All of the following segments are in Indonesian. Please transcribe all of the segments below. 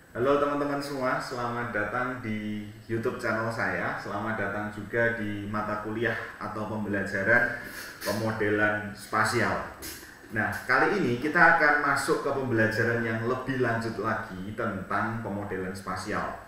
Halo teman-teman semua, selamat datang di YouTube channel saya. Selamat datang juga di mata kuliah atau pembelajaran pemodelan spasial. Nah, kali ini kita akan masuk ke pembelajaran yang lebih lanjut lagi tentang pemodelan spasial.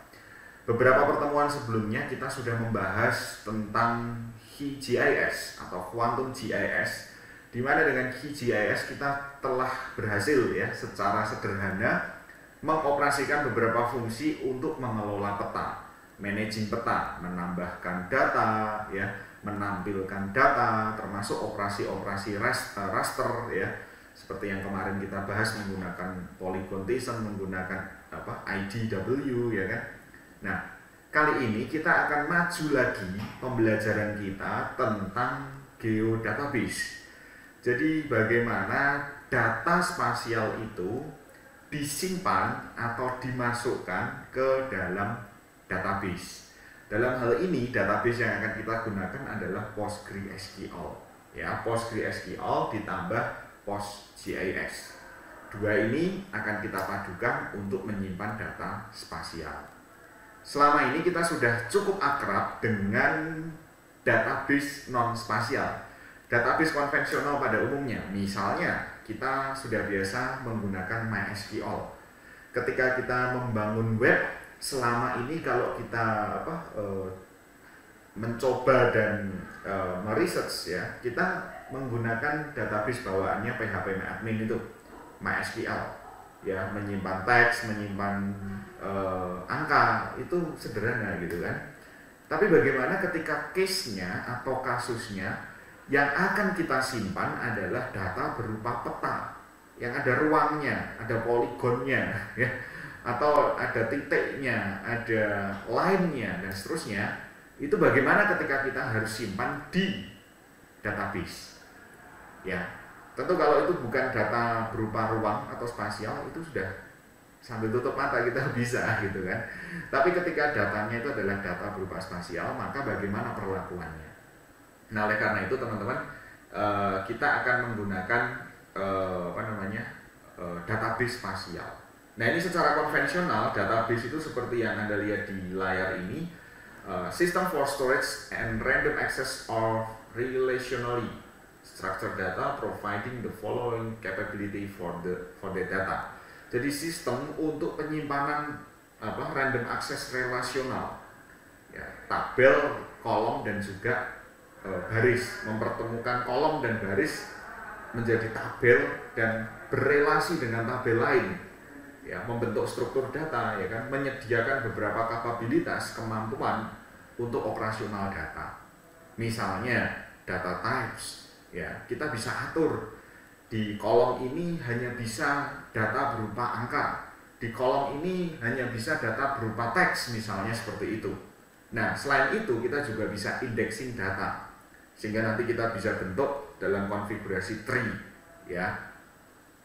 Beberapa pertemuan sebelumnya kita sudah membahas tentang QGIS atau Quantum GIS, di mana dengan QGIS kita telah berhasil ya secara sederhana mengoperasikan beberapa fungsi untuk mengelola peta, managing peta, menambahkan data, ya, menampilkan data, termasuk operasi-operasi raster, ya, seperti yang kemarin kita bahas menggunakan polygon Tison, menggunakan IDW, ya kan. Nah, kali ini kita akan maju lagi pembelajaran kita tentang geodatabase. Jadi bagaimana data spasial itu disimpan atau dimasukkan ke dalam database. Dalam hal ini database yang akan kita gunakan adalah PostgreSQL. Ya, PostgreSQL ditambah PostGIS. Dua ini akan kita padukan untuk menyimpan data spasial. Selama ini kita sudah cukup akrab dengan database non-spasial. Database konvensional pada umumnya, misalnya kita sudah biasa menggunakan MySQL. Ketika kita membangun web, selama ini kalau kita mencoba dan meresearch ya, kita menggunakan database bawaannya PHP-admin itu, MySQL. Ya, menyimpan teks, menyimpan angka, itu sederhana gitu kan. Tapi bagaimana ketika case-nya atau kasusnya yang akan kita simpan adalah data berupa peta yang ada ruangnya, ada poligonnya, ya, atau ada titiknya, ada line-nya dan seterusnya. Itu bagaimana ketika kita harus simpan di database. Ya, tentu kalau itu bukan data berupa ruang atau spasial, itu sudah sambil tutup mata kita bisa gitu kan. Tapi ketika datanya itu adalah data berupa spasial, maka bagaimana perlakuannya? Nah, oleh karena itu teman-teman, kita akan menggunakan database spasial. Nah, ini secara konvensional database itu seperti yang Anda lihat di layar ini, system for storage and random access of relationally structured data providing the following capability for the data. Jadi sistem untuk penyimpanan random access relasional, ya, tabel, kolom dan juga baris, mempertemukan kolom dan baris menjadi tabel dan berelasi dengan tabel lain, ya, membentuk struktur data, ya kan, menyediakan beberapa kapabilitas, kemampuan untuk operasional data. Misalnya data types, ya, kita bisa atur di kolom ini hanya bisa data berupa angka, di kolom ini hanya bisa data berupa teks, misalnya seperti itu. Nah, selain itu kita juga bisa indexing data, sehingga nanti kita bisa bentuk dalam konfigurasi tree, ya.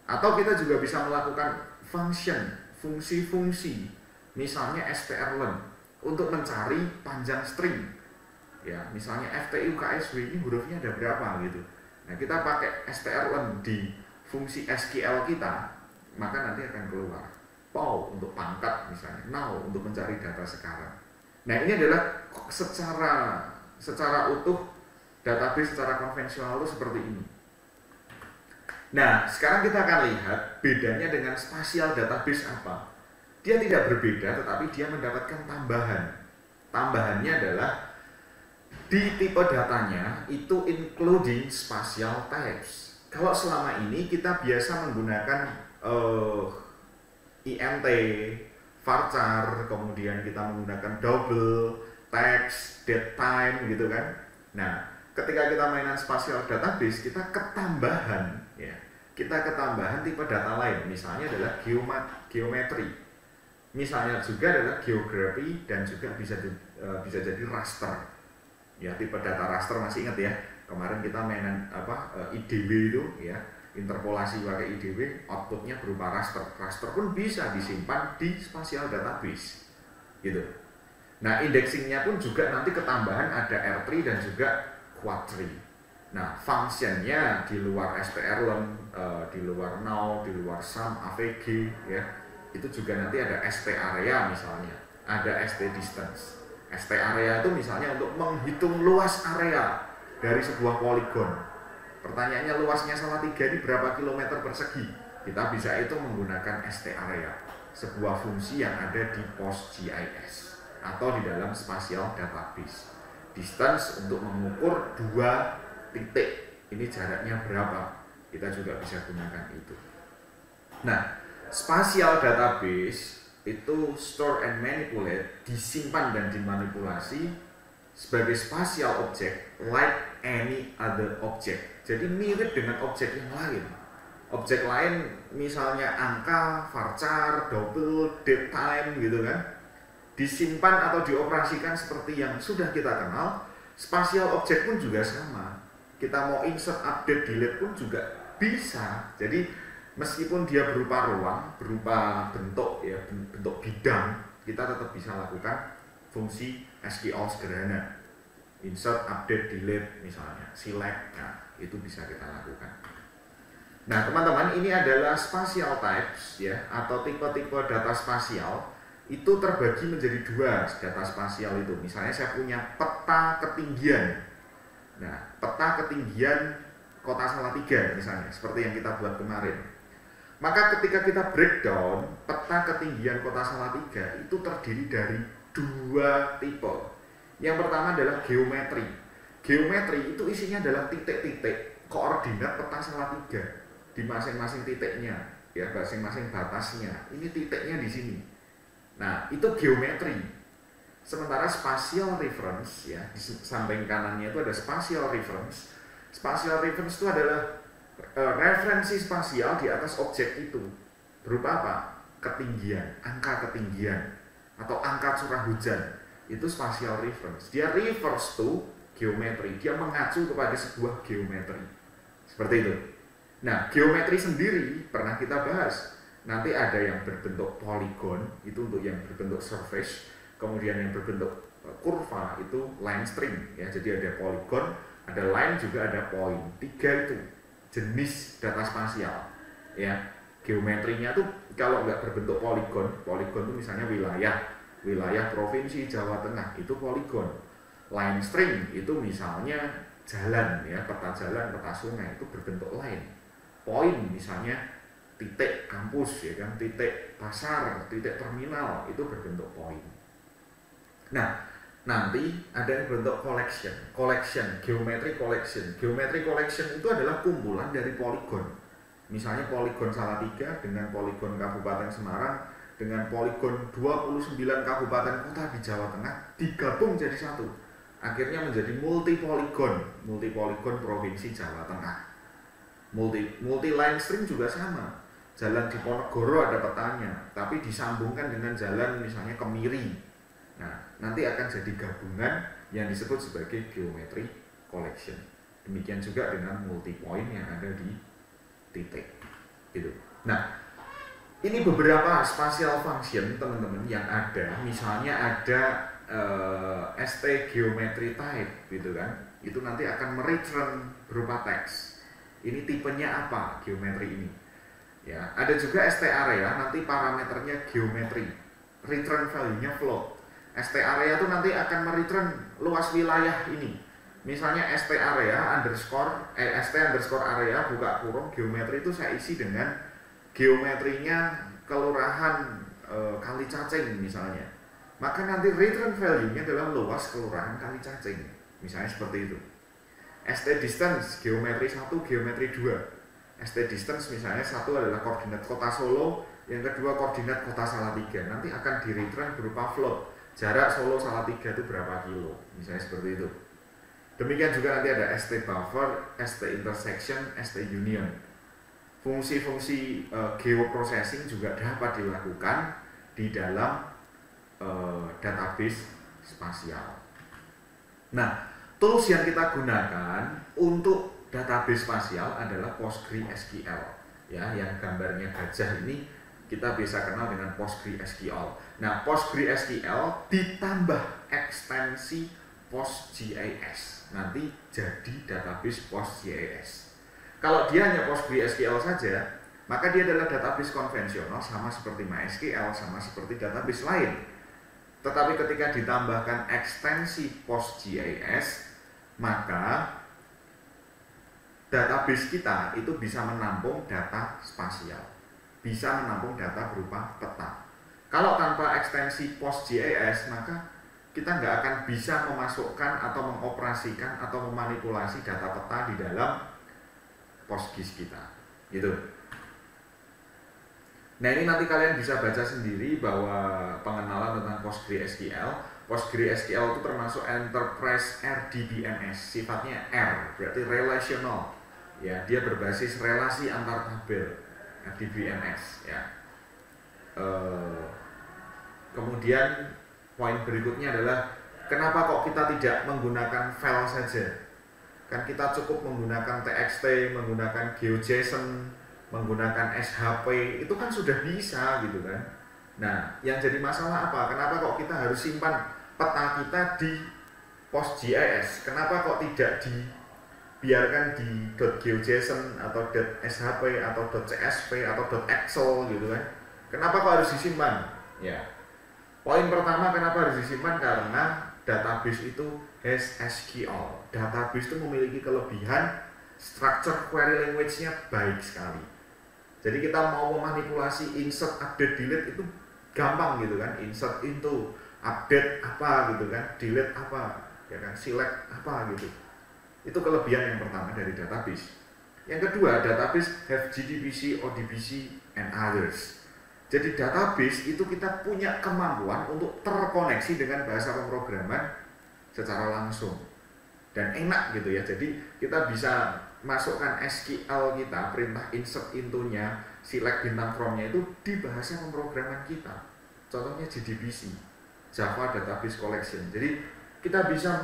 Atau kita juga bisa melakukan function, fungsi-fungsi, misalnya strlen untuk mencari panjang string, ya, misalnya FTUKSW ini hurufnya ada berapa gitu. Nah, kita pakai strlen di fungsi SQL kita, maka nanti akan keluar pow untuk pangkat misalnya, now untuk mencari data sekarang. Nah, ini adalah secara utuh database secara konvensional itu seperti ini. Nah, sekarang kita akan lihat bedanya dengan spasial database apa. Dia tidak berbeda, tetapi dia mendapatkan tambahan. Tambahannya adalah di tipe datanya itu including spatial types. Kalau selama ini kita biasa menggunakan INT, varchar, kemudian kita menggunakan double, text, date time gitu kan. Nah, ketika kita mainan spatial database, kita ketambahan, ya, kita ketambahan tipe data lain, misalnya adalah geometri, misalnya juga adalah geografi, dan juga bisa jadi raster, ya, tipe data raster. Masih ingat ya, kemarin kita mainan IDW itu, ya, interpolasi pakai IDW, outputnya berupa raster. Raster pun bisa disimpan di spatial database, gitu. Nah, indexingnya pun juga nanti ketambahan ada R3 dan juga quadtree. Nah, functionnya di luar strlen, di luar now, di luar sum, avg, ya, itu juga nanti ada ST area misalnya, ada ST distance. ST area itu misalnya untuk menghitung luas area dari sebuah poligon. Pertanyaannya luasnya Salatiga ini berapa kilometer persegi? Kita bisa itu menggunakan ST area, sebuah fungsi yang ada di PostGIS atau di dalam spatial database. Distance untuk mengukur dua titik, ini jaraknya berapa, kita juga bisa gunakan itu. Nah, spatial database itu store and manipulate, disimpan dan dimanipulasi sebagai spatial object like any other object. Jadi mirip dengan objek yang lain. Objek lain misalnya angka, varchar, double, date time gitu kan, disimpan atau dioperasikan seperti yang sudah kita kenal. Spatial object pun juga sama. Kita mau insert, update, delete pun juga bisa. Jadi meskipun dia berupa ruang, berupa bentuk ya, bentuk bidang, kita tetap bisa lakukan fungsi SQL sederhana. Insert, update, delete misalnya, select, nah itu bisa kita lakukan. Nah teman-teman, ini adalah spatial types ya, atau tipe-tipe data spasial. Itu terbagi menjadi dua data spasial itu. Misalnya saya punya peta ketinggian. Nah, peta ketinggian kota Salatiga misalnya, seperti yang kita buat kemarin. Maka ketika kita breakdown peta ketinggian kota Salatiga itu terdiri dari dua tipe. Yang pertama adalah geometri. Geometri itu isinya adalah titik-titik koordinat peta Salatiga di masing-masing titiknya, ya, masing-masing batasnya. Ini titiknya di sini. Nah, itu geometri. Sementara spatial reference ya, di samping kanannya itu ada spatial reference. Spatial reference itu adalah referensi spasial di atas objek itu. Berupa apa? Ketinggian, angka ketinggian atau angka curah hujan. Itu spatial reference. Dia refers to geometri. Dia mengacu kepada sebuah geometri. Seperti itu. Nah, geometri sendiri pernah kita bahas. Nanti ada yang berbentuk poligon, itu untuk yang berbentuk surface. Kemudian yang berbentuk kurva itu line string ya. Jadi ada poligon, ada line, juga ada point. Tiga itu jenis data spasial ya. Geometrinya tuh kalau nggak berbentuk poligon, poligon itu misalnya wilayah provinsi Jawa Tengah, itu poligon. Line string itu misalnya jalan ya, peta jalan, peta sungai, itu berbentuk line. Point misalnya titik kampus ya kan, titik pasar, titik terminal, itu berbentuk point. Nah, nanti ada yang berbentuk collection, geometry collection. Geometry collection itu adalah kumpulan dari poligon. Misalnya poligon Salatiga dengan poligon Kabupaten Semarang dengan poligon 29 kabupaten kota di Jawa Tengah digabung jadi satu. Akhirnya menjadi multi poligon provinsi Jawa Tengah. Multi line string juga sama. Jalan di Ponorogo ada petanya, tapi disambungkan dengan jalan misalnya Kemiri. Nah, nanti akan jadi gabungan yang disebut sebagai geometry collection. Demikian juga dengan multi point yang ada di titik. Gitu. Nah, ini beberapa spatial function teman-teman yang ada. Misalnya ada ST geometry type, gitu kan? Itu nanti akan mereturn berupa teks. Ini tipenya apa geometri ini? Ya, ada juga ST area, nanti parameternya geometri, return value-nya float. ST area itu nanti akan mereturn luas wilayah ini. Misalnya ST area ST underscore area buka kurung geometri itu saya isi dengan geometrinya kelurahan Kalicacing misalnya. Maka nanti return value-nya adalah luas kelurahan Kalicacing. Misalnya seperti itu. ST distance geometri 1, geometri 2. ST distance misalnya satu adalah koordinat kota Solo, yang kedua koordinat kota Salatiga. Nanti akan di return berupa float. Jarak Solo Salatiga itu berapa kilo, misalnya seperti itu. Demikian juga nanti ada ST buffer, ST intersection, ST union. Fungsi-fungsi geoprocessing juga dapat dilakukan di dalam database spasial. Nah, tools yang kita gunakan untuk database spasial adalah PostgreSQL ya, yang gambarnya gajah ini kita bisa kenal dengan PostgreSQL. Nah, PostgreSQL ditambah ekstensi PostGIS nanti jadi database PostGIS. Kalau dia hanya PostgreSQL saja, maka dia adalah database konvensional sama seperti MySQL, sama seperti database lain. Tetapi ketika ditambahkan ekstensi PostGIS, maka database kita itu bisa menampung data spasial, bisa menampung data berupa peta. Kalau tanpa ekstensi PostGIS, maka kita nggak akan bisa memasukkan atau mengoperasikan atau memanipulasi data peta di dalam PostGIS kita, gitu. Nah, ini nanti kalian bisa baca sendiri bahwa pengenalan tentang PostgreSQL. PostgreSQL itu termasuk Enterprise RDBMS, sifatnya R, berarti relational. Ya, dia berbasis relasi antar tabel, RDBMS. Ya. Kemudian poin berikutnya adalah kenapa kok kita tidak menggunakan file saja? Kan kita cukup menggunakan TXT, menggunakan GeoJSON, menggunakan SHP, itu kan sudah bisa gitu kan. Nah, yang jadi masalah apa? Kenapa kok kita harus simpan peta kita di PostGIS? Kenapa kok tidak dibiarkan di .geojson atau .shp atau .csv atau .excel gitu kan? Kenapa kok harus disimpan? Ya. Poin pertama kenapa harus disimpan, karena database itu has SQL. Database itu memiliki kelebihan structure query language-nya baik sekali. Jadi kita mau memanipulasi insert, update, delete itu gampang gitu kan. Insert into, update apa gitu kan, delete apa, ya kan, select apa gitu. Itu kelebihan yang pertama dari database. Yang kedua, database have JDBC, ODBC, and others. Jadi database itu kita punya kemampuan untuk terkoneksi dengan bahasa pemrograman secara langsung dan enak gitu ya. Jadi kita bisa masukkan SQL kita, perintah insert into-nya, select bintang from-nya itu di bahasa pemrograman kita. Contohnya JDBC, Java Database Collection. Jadi kita bisa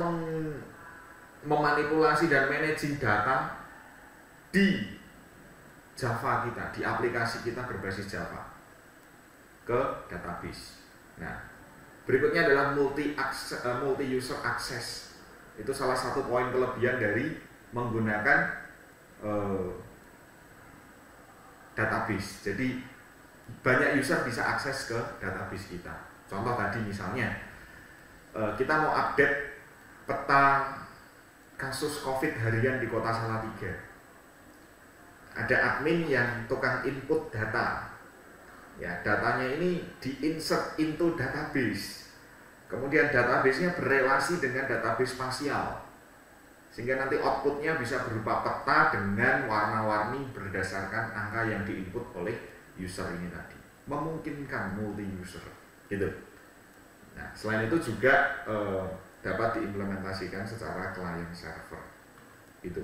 memanipulasi dan managing data di Java kita, di aplikasi kita berbasis Java ke database. Nah, berikutnya adalah multi user access. Itu salah satu poin kelebihan dari menggunakan database. Jadi banyak user bisa akses ke database kita. Contoh tadi misalnya kita mau update peta kasus COVID harian di Kota Salatiga. Ada admin yang tukang input data. Ya, datanya ini di-insert into database. Kemudian database-nya berelasi dengan database spasial. Sehingga nanti outputnya bisa berupa peta dengan warna-warni berdasarkan angka yang diinput oleh user ini tadi. Memungkinkan multi-user, gitu. Nah, selain itu juga dapat diimplementasikan secara client server, gitu.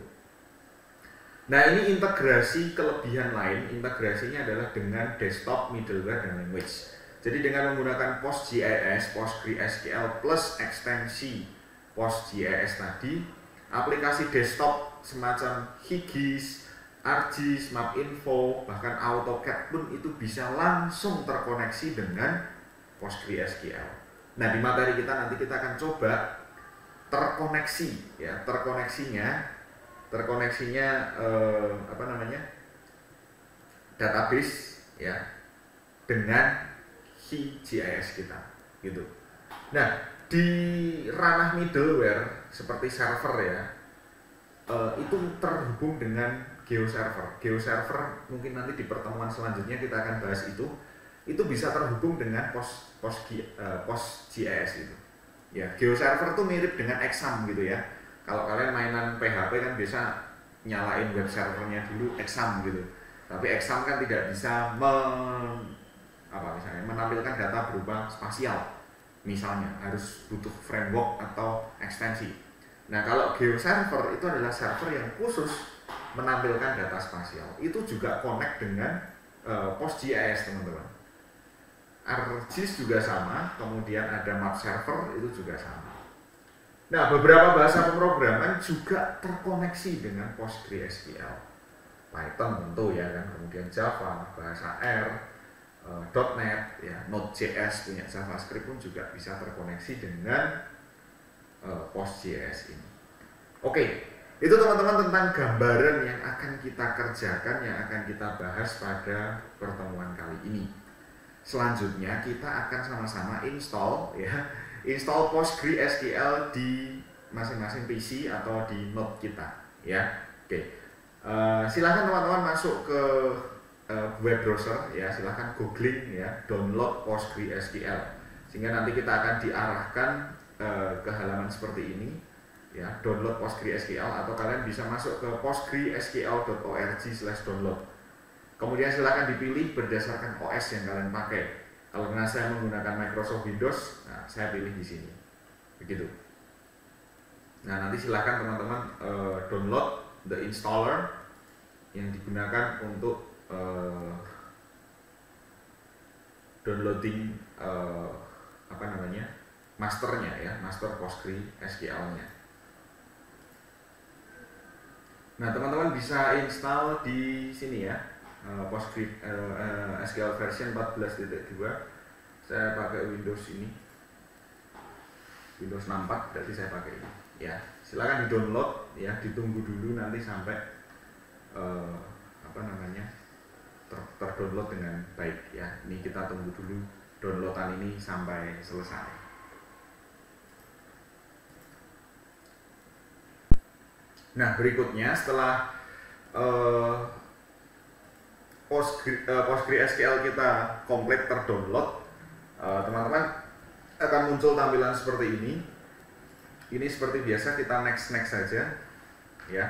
Nah, ini integrasi kelebihan lain, integrasinya adalah dengan desktop, middleware, dan language. Jadi dengan menggunakan PostGIS, PostgreSQL plus ekstensi PostGIS tadi, aplikasi desktop semacam Higis, ArcGIS, MapInfo, bahkan AutoCAD pun itu bisa langsung terkoneksi dengan PostgreSQL. Nah, di materi kita nanti kita akan coba terkoneksi, ya, terkoneksinya database ya dengan QGIS kita, gitu. Nah, di ranah middleware seperti server ya, itu terhubung dengan GeoServer. GeoServer mungkin nanti di pertemuan selanjutnya kita akan bahas itu bisa terhubung dengan PostGIS itu. Ya, GeoServer itu mirip dengan Exam gitu ya. Kalau kalian mainan PHP kan bisa nyalain web servernya dulu Exam gitu. Tapi Exam kan tidak bisa menampilkan data berupa spasial. Misalnya harus butuh framework atau ekstensi. Nah, kalau GeoServer itu adalah server yang khusus menampilkan data spasial. Itu juga connect dengan PostGIS, teman-teman. ArcGIS juga sama, kemudian ada Map Server itu juga sama. Nah, beberapa bahasa pemrograman juga terkoneksi dengan PostgreSQL. Python tentu ya kan, kemudian Java, bahasa R, .NET, ya, Node.js punya JavaScript pun juga bisa terkoneksi dengan PostGIS ini. Oke, Itu teman-teman tentang gambaran yang akan kita kerjakan, yang akan kita bahas pada pertemuan kali ini. Selanjutnya kita akan sama-sama install PostgreSQL di masing-masing PC atau di node kita ya. Oke. Silahkan teman-teman masuk ke web browser ya, silahkan googling ya, download PostgreSQL, sehingga nanti kita akan diarahkan ke halaman seperti ini ya, download PostgreSQL, atau kalian bisa masuk ke postgresql.org/download. Kemudian silahkan dipilih berdasarkan OS yang kalian pakai. Karena saya menggunakan Microsoft Windows, nah, saya pilih di sini begitu. Nah, nanti silahkan teman-teman download the installer yang digunakan untuk downloading masternya ya, master PostgreSQL-nya. Nah, teman-teman bisa install di sini ya, PostgreSQL version 14.2. Saya pakai Windows ini, Windows 64, berarti saya pakai ini ya. Silakan di-download ya, ditunggu dulu nanti sampai terdownload dengan baik ya. Ini kita tunggu dulu downloadan ini sampai selesai. Nah, berikutnya setelah PostgreSQL kita komplit terdownload, teman-teman akan muncul tampilan seperti ini. Ini seperti biasa kita next saja ya.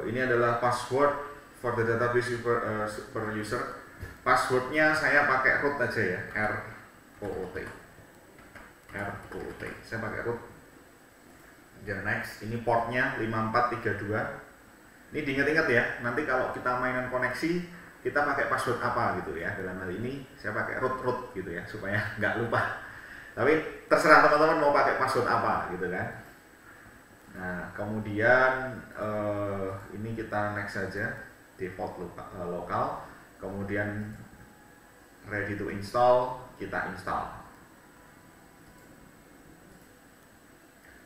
Ini adalah password for the database per user. Passwordnya saya pakai root aja ya, ROOT. Saya pakai root. Dan next, ini portnya 5432. Ini diingat-ingat ya, nanti kalau kita mainan koneksi, kita pakai password apa gitu ya. Dalam hal ini saya pakai root gitu ya, supaya nggak lupa. Tapi terserah teman-teman mau pakai password apa gitu kan. Nah, kemudian ini kita next saja, default lokal. Kemudian ready to install, kita install.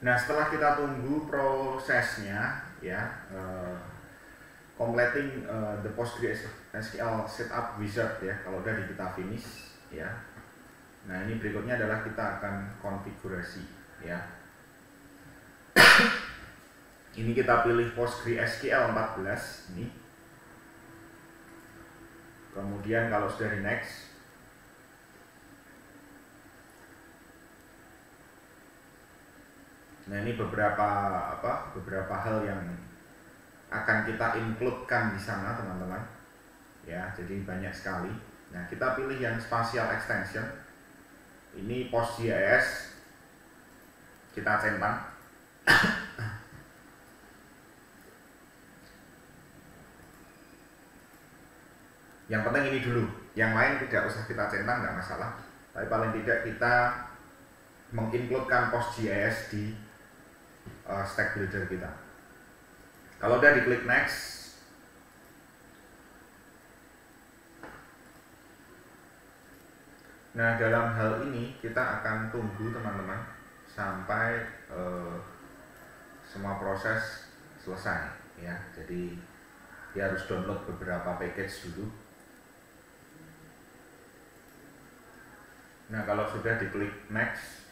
Nah, setelah kita tunggu prosesnya ya, completing the PostgreSQL setup wizard ya, kalau udah kita finish ya. Nah, ini berikutnya adalah kita akan konfigurasi ya. Ini kita pilih PostgreSQL 14 ini. Kemudian kalau sudah di next, nah ini beberapa hal yang akan kita include-kan di sana teman-teman ya, jadi banyak sekali. Nah, kita pilih yang spatial extension. Ini PostGIS, kita centang. Yang penting ini dulu, yang lain tidak usah kita centang, nggak masalah. Tapi paling tidak kita mengincludekan PostGIS di stack builder kita. Kalau udah diklik next, nah dalam hal ini kita akan tunggu teman-teman sampai semua proses selesai ya. Jadi dia harus download beberapa package dulu. Nah, kalau sudah diklik next,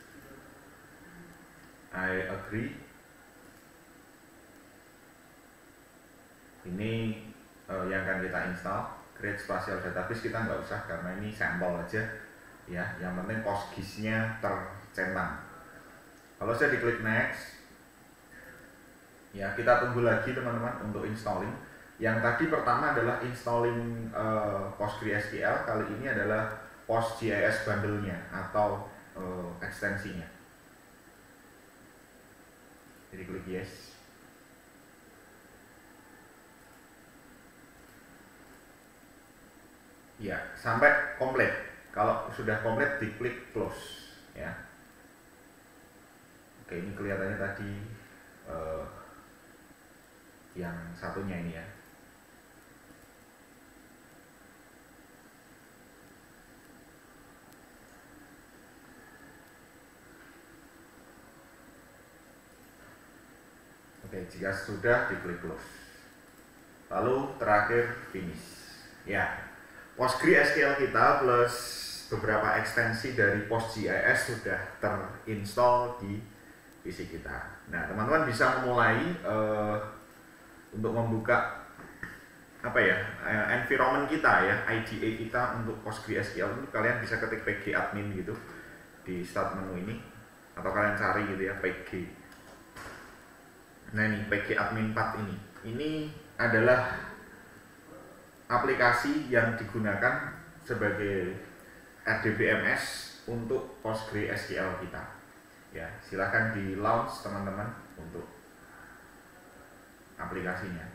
I agree. Ini yang akan kita install. Create spatial database kita nggak usah karena ini sampel aja ya. Yang penting PostGIS-nya tercentang. Kalau saya diklik next, ya kita tunggu lagi teman-teman untuk installing. Yang tadi pertama adalah installing PostgreSQL, kali ini adalah PostGIS bundle-nya atau ekstensinya. Jadi klik yes. Ya, sampai komplit. Kalau sudah komplit diklik close ya. Oke, ini kelihatannya tadi yang satunya ini ya. Oke, jika sudah diklik close. Lalu terakhir finish. Ya, PostgreSQL kita plus beberapa ekstensi dari PostGIS sudah terinstall di PC kita. Nah, teman-teman bisa memulai untuk membuka environment kita ya, IDE kita untuk PostgreSQL itu kalian bisa ketik pgadmin gitu di start menu ini, atau kalian cari gitu ya pg. Nah ini pgadmin 4 ini adalah aplikasi yang digunakan sebagai RDBMS untuk PostgreSQL kita. Ya, silahkan di launch teman-teman untuk aplikasinya.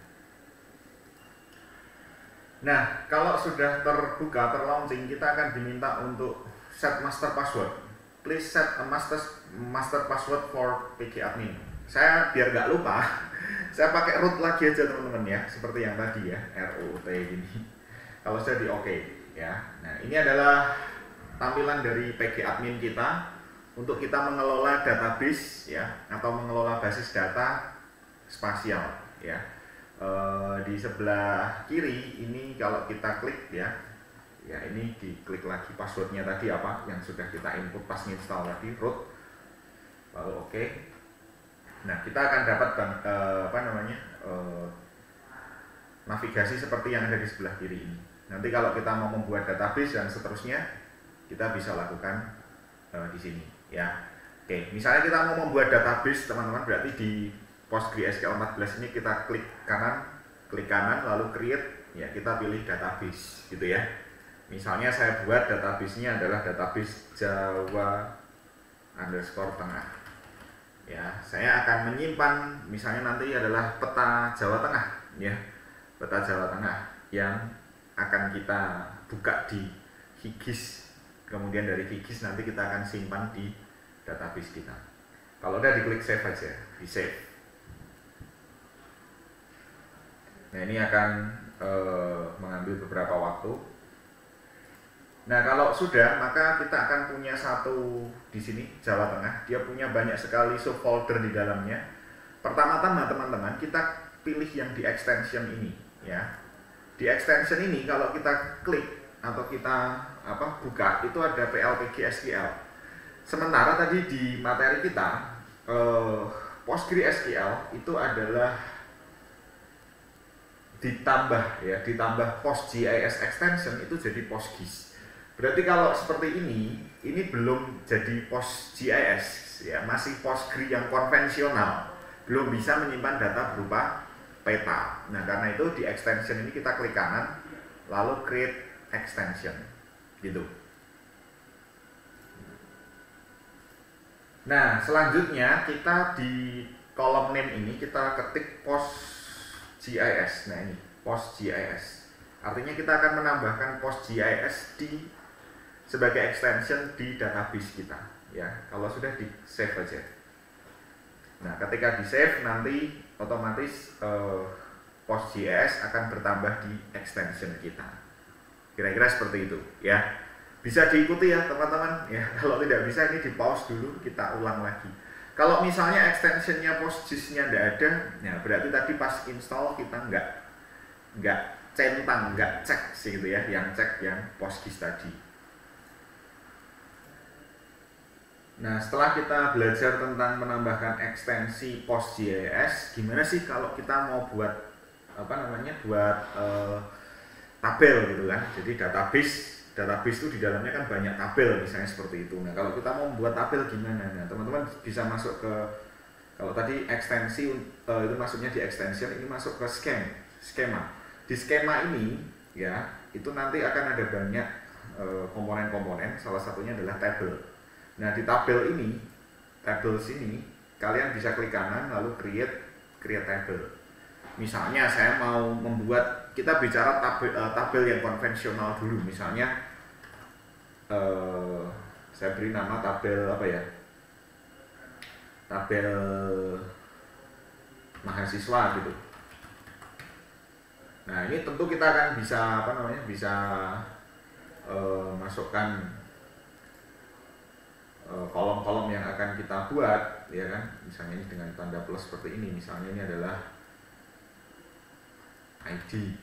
Nah, kalau sudah terbuka, terlaunching, kita akan diminta untuk set master password. Please set a master password for pgadmin. Saya biar nggak lupa, saya pakai root lagi aja teman-teman ya, seperti yang tadi ya, ROOT gini. Kalau saya di OK ya. Nah, ini adalah tampilan dari pgadmin kita untuk kita mengelola database ya, atau mengelola basis data spasial ya. Di sebelah kiri ini kalau kita klik ya, ini diklik lagi passwordnya tadi apa yang sudah kita input pas install tadi root, lalu OK. Nah, kita akan dapat navigasi seperti yang ada di sebelah kiri ini. Nanti kalau kita mau membuat database dan seterusnya, kita bisa lakukan di sini ya. Oke, misalnya kita mau membuat database teman-teman, berarti di PostgreSQL 14 ini kita klik kanan lalu create ya, kita pilih database gitu ya. Misalnya saya buat database-nya adalah database Jawa _tengah ya. Saya akan menyimpan misalnya nanti adalah peta Jawa Tengah ya, peta Jawa Tengah yang akan kita buka di QGIS. Kemudian dari QGIS nanti kita akan simpan di database kita. Kalau udah diklik save aja, di save. Nah, ini akan mengambil beberapa waktu. Nah, kalau sudah, maka kita akan punya satu di sini Jawa Tengah. Dia punya banyak sekali subfolder di dalamnya. Pertama-tama teman-teman, kita pilih yang di extension ini ya. Di extension ini kalau kita klik atau kita buka, itu ada PLPG_SQL. Sementara tadi di materi kita PostgreSQL itu adalah ditambah PostGIS extension itu jadi PostGIS. Berarti kalau seperti ini belum jadi PostGIS ya, masih Postgre yang konvensional, belum bisa menyimpan data berupa peta. Nah, karena itu di extension ini kita klik kanan lalu create extension gitu. Nah, selanjutnya kita di kolom name ini kita ketik PostGIS. Nah, ini PostGIS. Artinya kita akan menambahkan PostGIS sebagai extension di database kita ya. Kalau sudah di save aja. Nah, ketika di save nanti otomatis PostGIS akan bertambah di extension kita. Kira-kira seperti itu ya. Bisa diikuti ya teman-teman ya. Kalau tidak bisa ini di pause dulu, kita ulang lagi. Kalau misalnya extensionnya PostGIS-nya tidak ada, ya berarti tadi pas install kita nggak centang, nggak cek sih gitu ya, yang cek yang PostGIS tadi. Nah, setelah kita belajar tentang menambahkan ekstensi PostGIS, gimana sih kalau kita mau buat buat tabel gitu kan? Jadi database itu di dalamnya kan banyak tabel misalnya seperti itu. Nah, kalau kita mau membuat tabel gimana? Nah, teman-teman bisa masuk ke, kalau tadi ekstensi itu masuknya di extension, ini masuk ke skema. Di skema ini ya, itu nanti akan ada banyak komponen-komponen, salah satunya adalah tabel. Nah, di tabel ini, kalian bisa klik kanan lalu create table. Misalnya saya mau membuat, kita bicara tabel yang konvensional dulu. Misalnya saya beri nama tabel tabel mahasiswa gitu. Nah, ini tentu kita akan bisa masukkan kolom-kolom yang akan kita buat, ya kan? Misalnya ini dengan tanda plus seperti ini, misalnya ini adalah ID,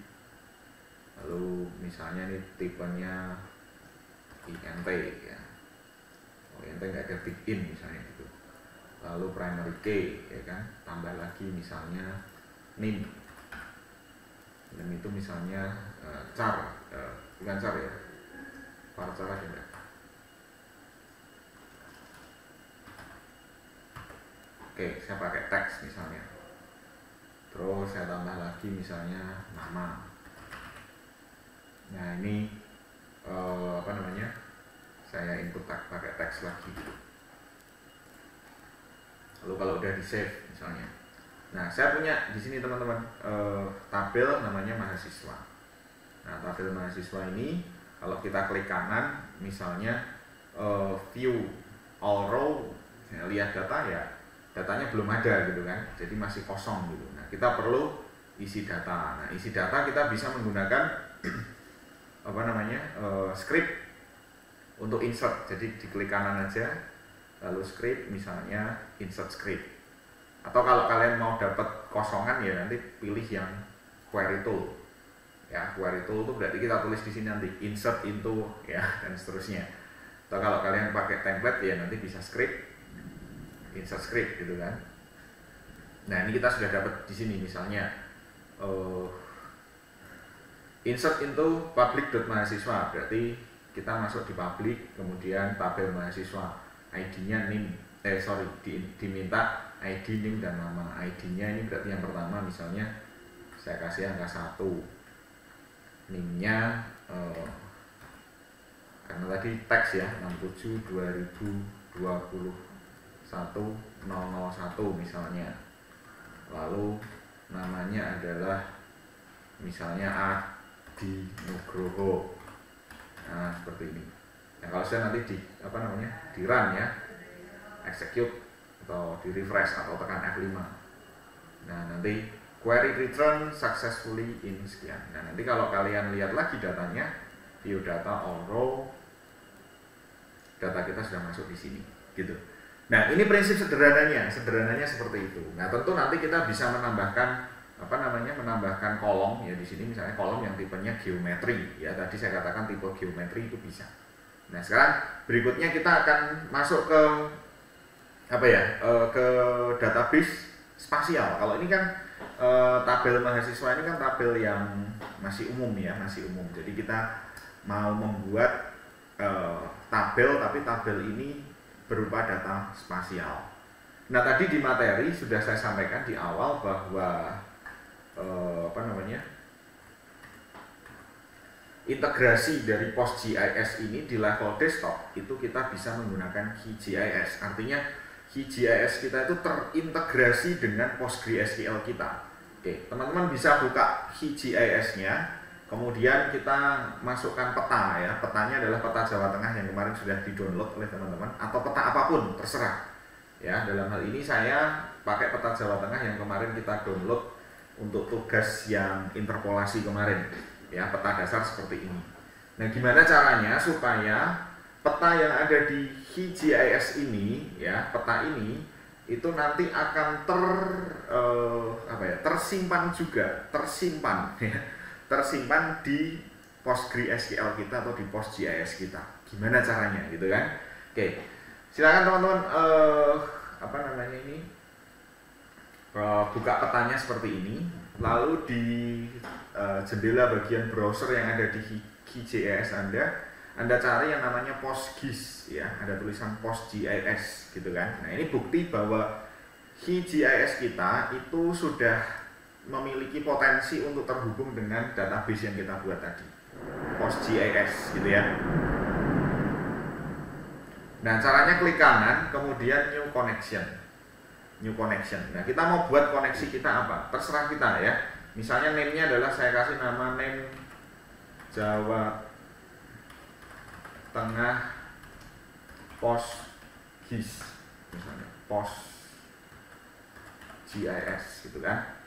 lalu misalnya ini tipenya INT, ya. Oh, INT nggak ada big in misalnya gitu. Lalu primary key, ya kan? Tambah lagi misalnya name itu misalnya char, bukan char ya, varchar aja enggak. Oke, saya pakai teks misalnya. Terus saya tambah lagi misalnya nama. Nah ini apa namanya? Saya input pakai teks lagi. Lalu kalau udah di save misalnya. Nah saya punya di sini teman-teman tabel namanya mahasiswa. Nah tabel mahasiswa ini kalau kita klik kanan, misalnya view all row, lihat data ya. Datanya belum ada gitu kan, jadi masih kosong gitu. Nah kita perlu isi data. Nah isi data kita bisa menggunakan apa namanya script untuk insert. Jadi diklik kanan aja, lalu script misalnya insert script. Atau kalau kalian mau dapat kosongan ya nanti pilih yang query tool. Ya query tool itu berarti kita tulis di sini nanti insert into ya dan seterusnya. Atau kalau kalian pakai template ya nanti bisa script insert script gitu kan. Nah ini kita sudah dapat di sini misalnya insert into public.mahasiswa, berarti kita masuk di public, kemudian tabel mahasiswa, ID-nya name, diminta ID, name dan nama. ID-nya ini berarti yang pertama misalnya saya kasih angka 1, name-nya karena tadi teks ya 67/2021/001 misalnya. Lalu namanya adalah misalnya Adi Nugroho. Nah seperti ini. Nah kalau saya nanti di apa namanya di run ya, execute atau di refresh atau tekan F5. Nah nanti query return successfully in sekian. Nah nanti kalau kalian lihat lagi datanya, view data all row, data kita sudah masuk di sini gitu. Nah ini prinsip sederhananya seperti itu. Nah tentu nanti kita bisa menambahkan apa namanya menambahkan kolom ya di sini misalnya kolom yang tipenya geometri ya, tadi saya katakan tipe geometri itu bisa. Nah sekarang berikutnya kita akan masuk ke apa ya ke database spasial. Kalau ini kan tabel mahasiswa ini kan tabel yang masih umum ya, masih umum. Jadi kita mau membuat tabel, tapi tabel ini berupa data spasial. Nah tadi di materi sudah saya sampaikan di awal bahwa apa namanya integrasi dari PostGIS ini di level desktop itu kita bisa menggunakan QGIS. Artinya QGIS kita itu terintegrasi dengan PostgreSQL kita. Oke, teman-teman bisa buka QGIS-nya. Kemudian kita masukkan peta ya, petanya adalah peta Jawa Tengah yang kemarin sudah di-download oleh teman-teman, atau peta apapun terserah. Ya, dalam hal ini saya pakai peta Jawa Tengah yang kemarin kita download untuk tugas yang interpolasi kemarin. Ya, peta dasar seperti ini. Nah, gimana caranya supaya peta yang ada di QGIS ini, ya, peta ini itu nanti akan tersimpan di PostgreSQL kita atau di PostGIS kita. Gimana caranya gitu kan? Oke. Silakan teman-teman buka petanya seperti ini. Lalu di jendela bagian browser yang ada di QGIS Anda cari yang namanya PostGIS ya, ada tulisan PostGIS gitu kan. Nah, ini bukti bahwa QGIS kita itu sudah memiliki potensi untuk terhubung dengan database yang kita buat tadi, PostGIS gitu ya. Nah caranya klik kanan, kemudian new connection. Nah kita mau buat koneksi kita apa? Terserah kita ya. Misalnya name-nya adalah saya kasih nama name Jawa Tengah PostGIS, misalnya PostGIS gitu kan.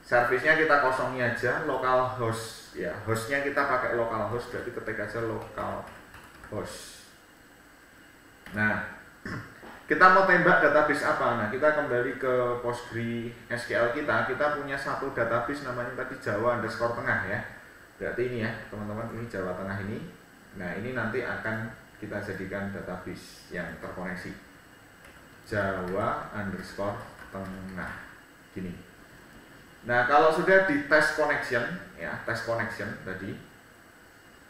Servisnya kita kosongi aja, localhost ya, hostnya kita pakai localhost, berarti ketik aja localhost. Nah kita mau tembak database apa? Nah, kita kembali ke PostgreSQL kita punya satu database namanya tadi Jawa underscore tengah ya. Berarti ini ya teman-teman, ini Jawa tengah ini. Nah, ini nanti akan kita jadikan database yang terkoneksi Jawa underscore tengah gini. Nah, kalau sudah di test connection ya, test connection tadi,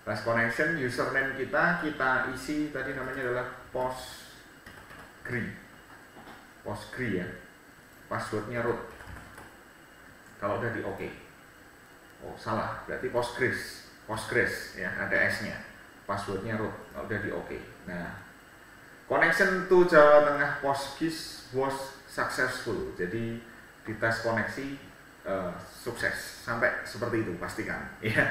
test connection username kita isi tadi namanya adalah Postgre ya, passwordnya root. Kalau udah di OK, oh salah, berarti Postgres ya, ada S-nya, passwordnya root. Kalau udah di OK. Nah, connection to Jawa Tengah Postgres was successful. Jadi di tes koneksi sukses sampai seperti itu pastikan ya.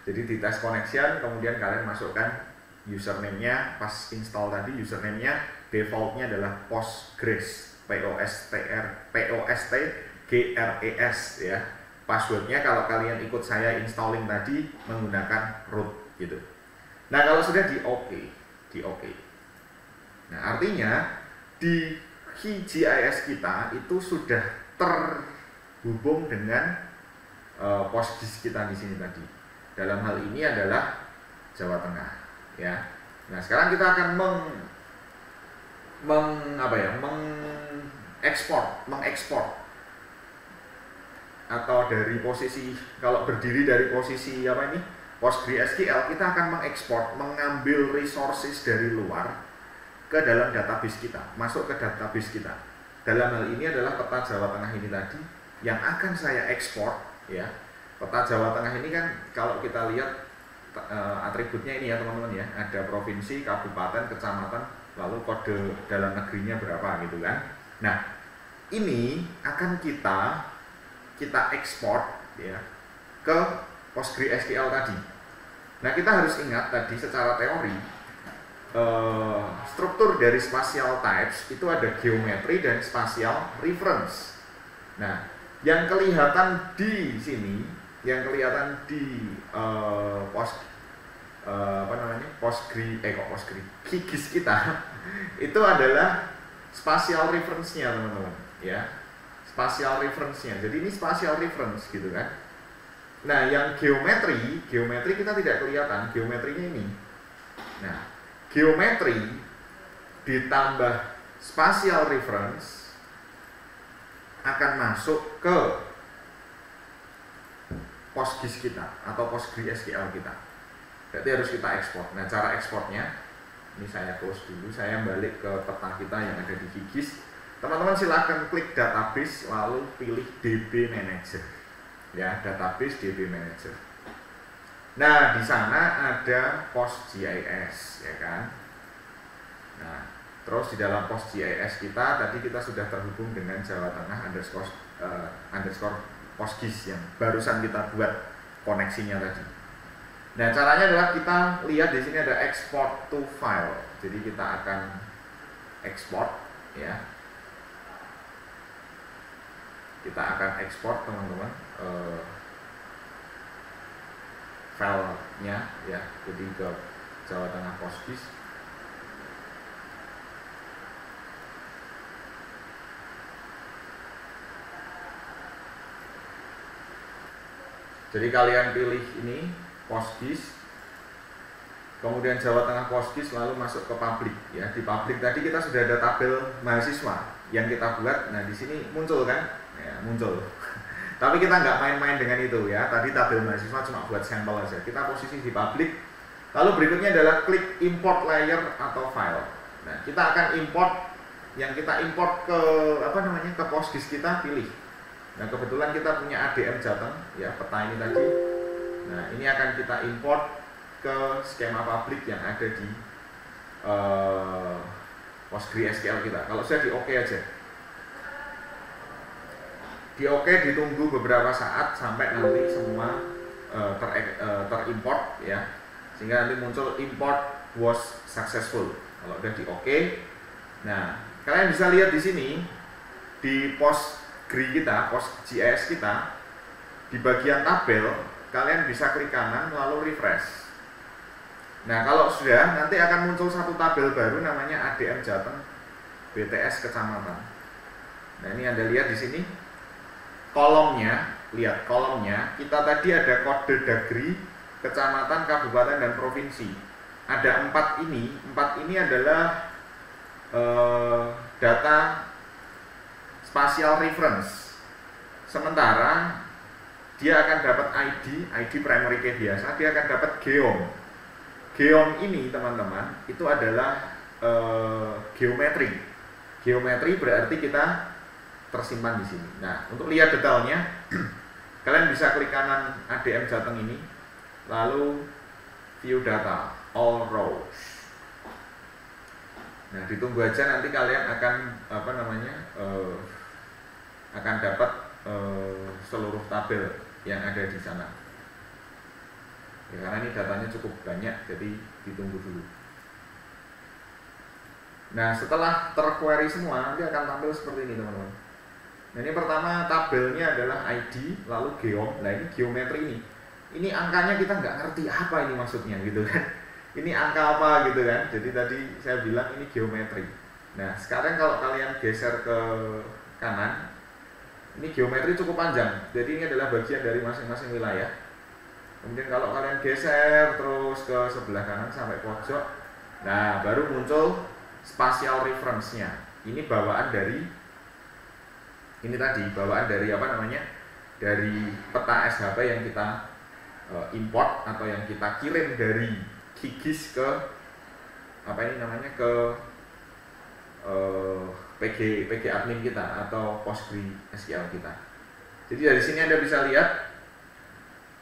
Jadi di tes connection kemudian kalian masukkan username-nya pas install tadi, username-nya defaultnya adalah Postgres, POSTGRES ya. Passwordnya kalau kalian ikut saya installing tadi menggunakan root gitu. Nah, kalau sudah di OK. Nah, artinya di QGIS kita itu sudah terhubung dengan Postgres kita di sini tadi. Dalam hal ini adalah Jawa Tengah ya. Nah, sekarang kita akan mengekspor atau dari posisi, kalau berdiri dari posisi apa ini PostgreSQL, kita akan mengekspor, mengambil resources dari luar ke dalam database kita, masuk ke database kita. Dalam hal ini adalah peta Jawa Tengah ini tadi yang akan saya ekspor ya. Peta Jawa Tengah ini kan kalau kita lihat atributnya ini ya teman-teman ya, ada provinsi, kabupaten, kecamatan, lalu kode dalam negerinya berapa gitu kan. Nah, ini akan kita ekspor ya ke PostgreSQL tadi. Nah, kita harus ingat tadi secara teori struktur dari spatial types itu ada geometri dan spatial reference. Nah, yang kelihatan di sini, yang kelihatan di QGIS kita itu adalah spatial reference-nya teman-teman ya, spatial reference-nya. Jadi ini spatial reference gitu kan. Nah, yang geometri kita tidak kelihatan geometrinya ini. Nah, geometri ditambah spatial reference akan masuk ke Postgres kita atau PostgreSQL kita. Berarti harus kita ekspor. Nah, cara ekspornya ini saya close dulu, saya balik ke peta kita yang ada di QGIS. Teman-teman silahkan klik database lalu pilih DB Manager ya, database DB Manager. Nah, di sana ada PostGIS ya kan. Nah, terus di dalam PostGIS kita tadi kita sudah terhubung dengan Jawa Tengah underscore Postgres yang barusan kita buat koneksinya tadi. Nah, caranya adalah kita lihat di sini ada export to file. Jadi kita akan ekspor ya. Kita akan ekspor teman-teman filenya ya, jadi ke Jawa Tengah Postgres. Jadi kalian pilih ini Postgres, kemudian Jawa Tengah Postgres, lalu masuk ke public ya. Di public tadi kita sudah ada tabel mahasiswa yang kita buat. Nah, di sini muncul kan? Ya, muncul. Tapi kita nggak main-main dengan itu ya. Tadi tabel mahasiswa cuma buat sampel aja. Kita posisi di public. Lalu berikutnya adalah klik import layer atau file. Nah, kita akan import yang kita import ke ke Postgres kita pilih. Nah, kebetulan kita punya ADM Jateng ya, peta ini tadi. Nah, ini akan kita import ke skema public yang ada di PostgreSQL kita. Kalau saya di OK aja. Di OK, ditunggu beberapa saat sampai nanti semua terimport ya, sehingga nanti muncul import was successful. Kalau udah di OK, nah kalian bisa lihat di sini di PostGIS kita di bagian tabel kalian bisa klik kanan lalu refresh. Nah, kalau sudah nanti akan muncul satu tabel baru namanya ADM Jateng BTS kecamatan. Nah, ini Anda lihat di sini kolomnya, lihat kolomnya, kita tadi ada kode Dagri, kecamatan, kabupaten, dan provinsi. Ada 4 ini adalah data spatial reference. Sementara dia akan dapat ID primary key biasa, dia akan dapat geom. Geom ini teman-teman itu adalah geometri. Geometri berarti kita tersimpan di sini. Nah, untuk lihat detailnya, kalian bisa klik kanan ADM Jateng ini, lalu view data, all rows. Nah, ditunggu aja nanti kalian akan akan dapat seluruh tabel yang ada di sana. Ya, karena ini datanya cukup banyak, jadi ditunggu dulu. Nah, setelah terquery semua, nanti akan tampil seperti ini teman-teman. Nah, ini pertama tabelnya adalah ID, lalu geom. Nah, ini geometri ini. Ini angkanya kita nggak ngerti apa ini maksudnya gitu kan. Ini angka apa gitu kan. Jadi tadi saya bilang ini geometri. Nah, sekarang kalau kalian geser ke kanan, ini geometri cukup panjang. Jadi ini adalah bagian dari masing-masing wilayah. Kemudian kalau kalian geser terus ke sebelah kanan sampai pojok, nah baru muncul spatial reference-nya. Ini bawaan dari dari peta SHP yang kita import atau yang kita kirim dari QGIS ke PG admin kita atau PostgreSQL kita. Jadi dari sini Anda bisa lihat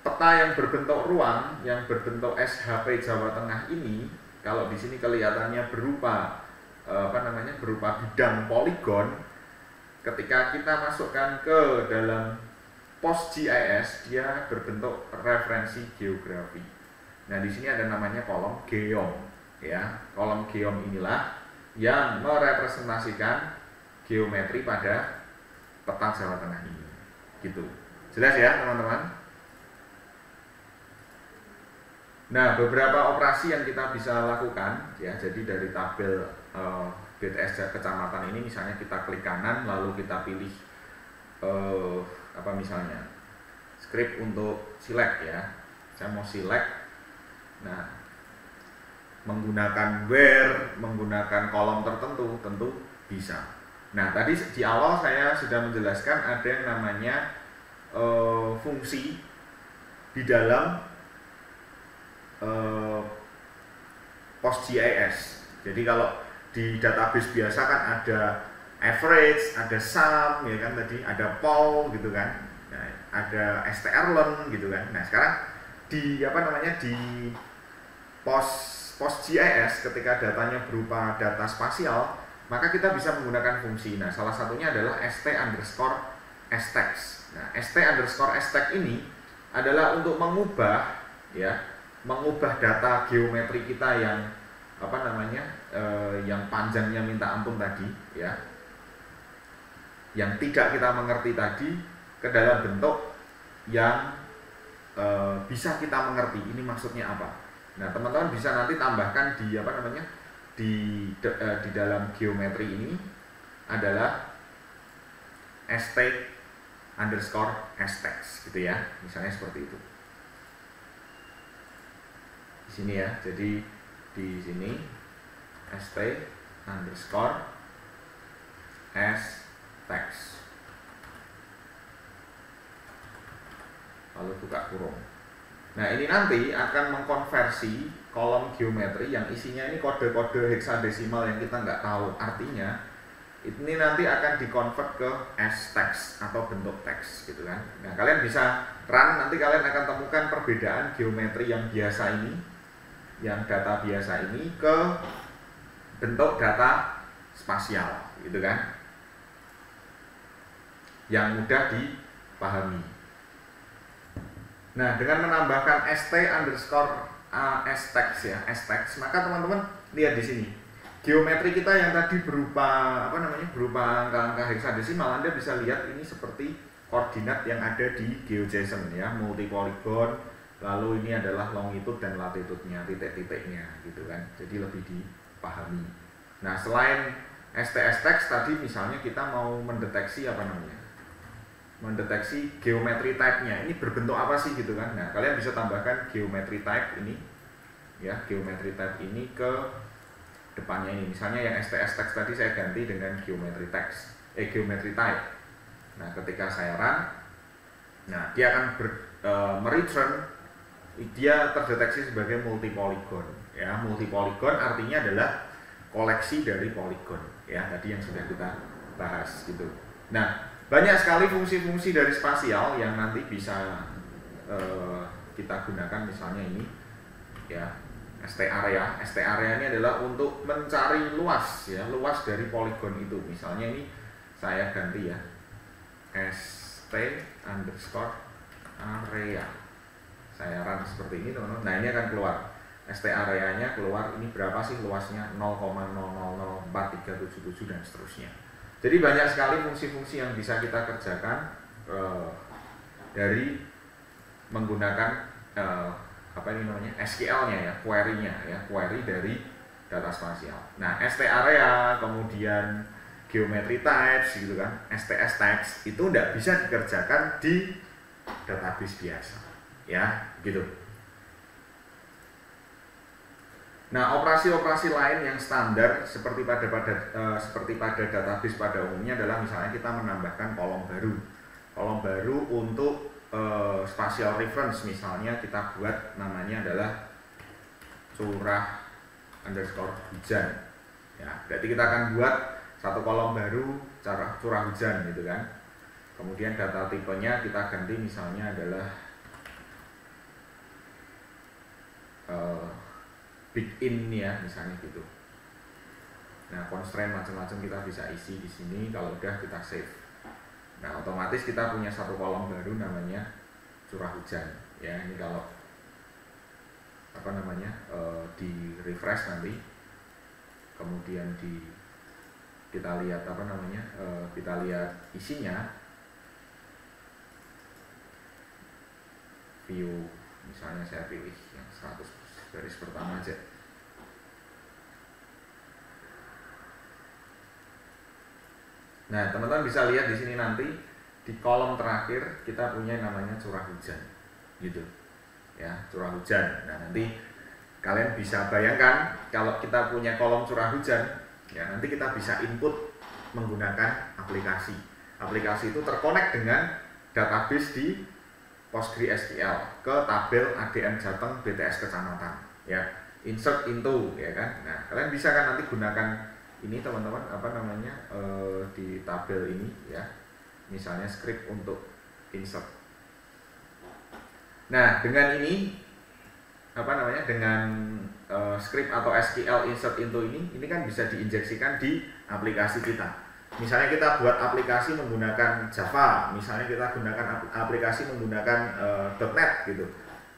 peta yang berbentuk ruang, yang berbentuk SHP Jawa Tengah ini, kalau di sini kelihatannya berupa berupa bidang poligon. Ketika kita masukkan ke dalam PostGIS, dia berbentuk referensi geografi. Nah, di sini ada namanya kolom geom, ya. Kolom geom inilah yang merepresentasikan geometri pada peta Jawa Tengah ini. Gitu. Jelas ya, teman-teman? Nah, beberapa operasi yang kita bisa lakukan, ya. Jadi dari tabel BTS kecamatan ini, misalnya kita klik kanan, lalu kita pilih misalnya script untuk select, ya. Saya mau select. Nah, menggunakan where, menggunakan kolom tertentu tentu bisa. Nah, tadi di awal saya sudah menjelaskan ada yang namanya fungsi di dalam PostGIS. Jadi kalau di database biasa kan ada average, ada sum, ya kan, tadi ada poll gitu kan. Nah, ada strlen gitu kan. Nah, sekarang di di PostGIS ketika datanya berupa data spasial, maka kita bisa menggunakan fungsi. Nah, salah satunya adalah st_stax. Nah, st_stax ini adalah untuk mengubah data geometri kita yang yang panjangnya minta ampun tadi, ya, yang tidak kita mengerti tadi, ke dalam bentuk yang bisa kita mengerti. Ini maksudnya apa? Nah, teman-teman bisa nanti tambahkan di di dalam geometri ini adalah st_stax gitu ya, misalnya seperti itu. Di sini ya, jadi di sini st_stax, lalu buka kurung. Nah, ini nanti akan mengkonversi kolom geometri yang isinya ini kode-kode heksadesimal yang kita nggak tahu artinya. Ini nanti akan dikonvert ke s_text atau bentuk teks gitu kan. Nah, kalian bisa run, nanti kalian akan temukan perbedaan geometri yang biasa ini, yang data biasa ini, ke bentuk data spasial gitu kan, yang mudah dipahami. Nah, dengan menambahkan st_stax ya, s_text, maka teman-teman lihat di sini geometri kita yang tadi berupa berupa angka-angka heksadesimal, Anda bisa lihat ini seperti koordinat yang ada di GeoJSON ya, multi poligon, lalu ini adalah longitude dan latitude-nya, titik-titiknya gitu kan. Jadi lebih dipahami. Nah, selain STS text tadi misalnya kita mau mendeteksi apa namanya, mendeteksi geometry type-nya, ini berbentuk apa sih gitu kan. Nah kalian bisa tambahkan geometry type ini ya, geometry type ini ke depannya ini. Misalnya yang STS text tadi saya ganti dengan geometry text, geometry type. Nah ketika saya run, nah dia akan mereturn, dia terdeteksi sebagai multi polygon ya. Multi polygon artinya adalah koleksi dari polygon ya, tadi yang sudah kita bahas gitu. Nah banyak sekali fungsi-fungsi dari spasial yang nanti bisa kita gunakan, misalnya ini ya, ST area. ST area ini adalah untuk mencari luas ya, luas dari poligon itu. Misalnya ini saya ganti ya, ST underscore area. Saya run seperti ini teman-teman. Nah ini akan keluar ST areanya, keluar ini berapa sih luasnya, 0,000437 dan seterusnya. Jadi banyak sekali fungsi-fungsi yang bisa kita kerjakan dari menggunakan apa ini namanya, SQL-nya ya, query-nya ya, query dari data spasial. Nah, ST area, kemudian geometry types gitu kan, STS text itu tidak bisa dikerjakan di database biasa ya, gitu. Nah, operasi-operasi lain yang standar seperti pada database pada umumnya adalah misalnya kita menambahkan kolom baru untuk spatial reference. Misalnya kita buat namanya adalah curah underscore hujan ya, berarti kita akan buat satu kolom baru curah hujan gitu kan. Kemudian data tipenya kita ganti, misalnya adalah big in ya, misalnya gitu. Nah, constraint macam-macam kita bisa isi di sini. Kalau udah kita save. Nah, otomatis kita punya satu kolom baru namanya curah hujan. Ya, ini kalau apa namanya di refresh nanti, kemudian kita lihat apa namanya, kita lihat isinya, view misalnya saya pilih yang 100 garis pertama aja. Nah, teman-teman bisa lihat di sini nanti di kolom terakhir kita punya namanya curah hujan, gitu, ya, curah hujan. Nah, nanti kalian bisa bayangkan kalau kita punya kolom curah hujan, ya nanti kita bisa input menggunakan aplikasi. Aplikasi itu terkonek dengan database di PostgreSQL ke tabel ADM Jateng BTS Kecamatan ya, insert into ya kan. Nah kalian bisa kan nanti gunakan ini teman-teman apa namanya di tabel ini ya, misalnya script untuk insert. Nah dengan ini apa namanya, dengan script atau SQL insert into ini kan bisa diinjeksikan di aplikasi kita. Misalnya kita buat aplikasi menggunakan Java, misalnya kita gunakan aplikasi menggunakan .NET gitu,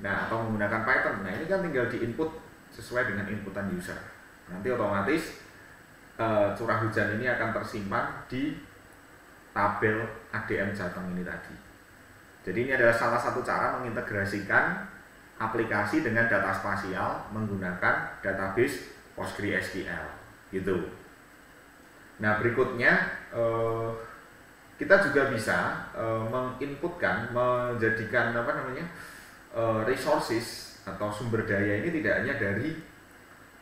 nah atau menggunakan Python. Nah ini kan tinggal diinput sesuai dengan inputan user. Nanti otomatis curah hujan ini akan tersimpan di tabel ADM Jateng ini tadi. Jadi ini adalah salah satu cara mengintegrasikan aplikasi dengan data spasial menggunakan database PostgreSQL gitu. Nah berikutnya kita juga bisa menginputkan, menjadikan apa namanya resources atau sumber daya ini tidak hanya dari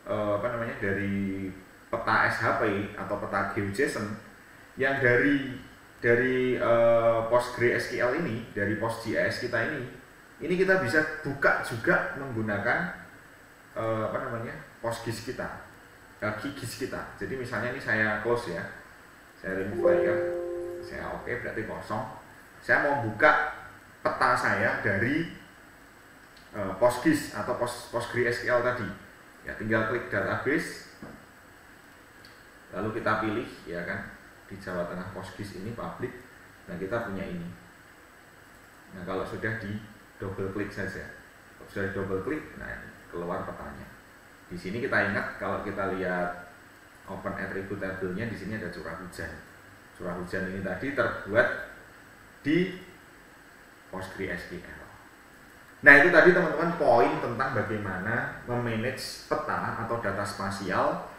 apa namanya, dari peta SHP atau peta GeoJSON yang dari PostgreSQL ini, dari PostGIS kita ini kita bisa buka juga menggunakan apa namanya PostGIS kita. QGIS kita. Jadi misalnya ini saya close ya, saya remove layer, saya oke, berarti kosong. Saya mau buka peta saya dari PostGIS atau PostgreSQL tadi ya, tinggal klik database, lalu kita pilih ya kan, di Jawa Tengah PostGIS ini public. Nah kita punya ini. Nah kalau sudah di double klik saja, sudah double klik, nah keluar petanya. Di sini kita ingat kalau kita lihat open attribute table-nya, di sini ada curah hujan. Curah hujan ini tadi terbuat di PostgreSQL. Nah itu tadi teman-teman poin tentang bagaimana memanage peta atau data spasial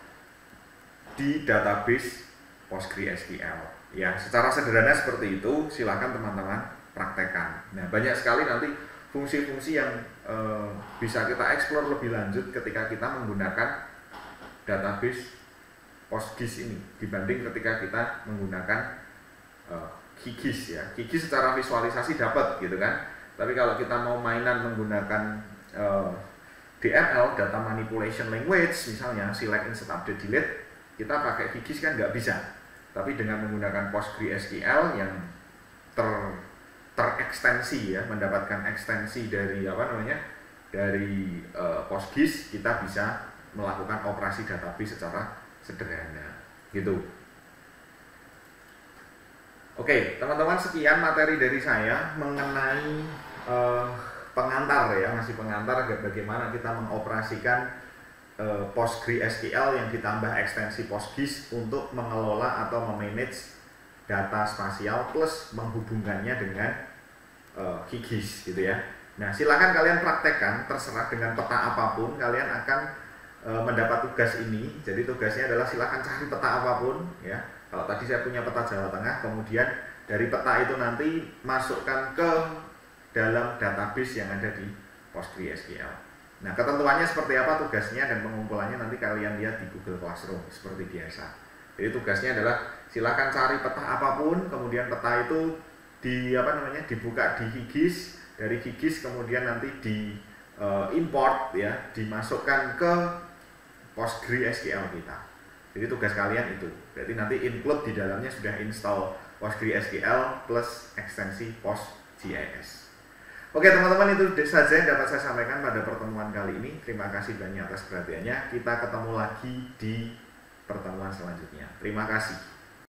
di database PostgreSQL. Ya, secara sederhana seperti itu, silakan teman-teman praktekkan. Nah, banyak sekali nanti fungsi-fungsi yang bisa kita eksplor lebih lanjut ketika kita menggunakan database PostGIS ini dibanding ketika kita menggunakan QGIS ya. QGIS secara visualisasi dapat gitu kan. Tapi kalau kita mau mainan menggunakan DML, data manipulation language, misalnya select, insert, update, delete, kita pakai QGIS kan nggak bisa. Tapi dengan menggunakan PostgreSQL yang terekstensi ya, mendapatkan ekstensi dari dari PostGIS, kita bisa melakukan operasi database secara sederhana gitu. Oke, teman-teman, sekian materi dari saya mengenai pengantar ya, masih pengantar bagaimana kita mengoperasikan PostgreSQL yang ditambah ekstensi PostGIS untuk mengelola atau memanage data spasial plus menghubungkannya dengan QGIS gitu ya. Nah, silakan kalian praktekkan, terserah dengan peta apapun kalian akan mendapat tugas ini. Jadi tugasnya adalah silakan cari peta apapun ya. Kalau tadi saya punya peta Jawa Tengah, kemudian dari peta itu nanti masukkan ke dalam database yang ada di PostgreSQL. Nah, ketentuannya seperti apa tugasnya dan pengumpulannya nanti kalian lihat di Google Classroom seperti biasa. Jadi tugasnya adalah silakan cari peta apapun, kemudian peta itu dibuka di QGIS, dari QGIS kemudian nanti di import ya, dimasukkan ke PostgreSQL kita. Jadi tugas kalian itu. Berarti nanti include di dalamnya sudah install PostgreSQL plus ekstensi PostGIS. Oke teman-teman, itu saja yang dapat saya sampaikan pada pertemuan kali ini. Terima kasih banyak atas perhatiannya. Kita ketemu lagi di pertemuan selanjutnya. Terima kasih.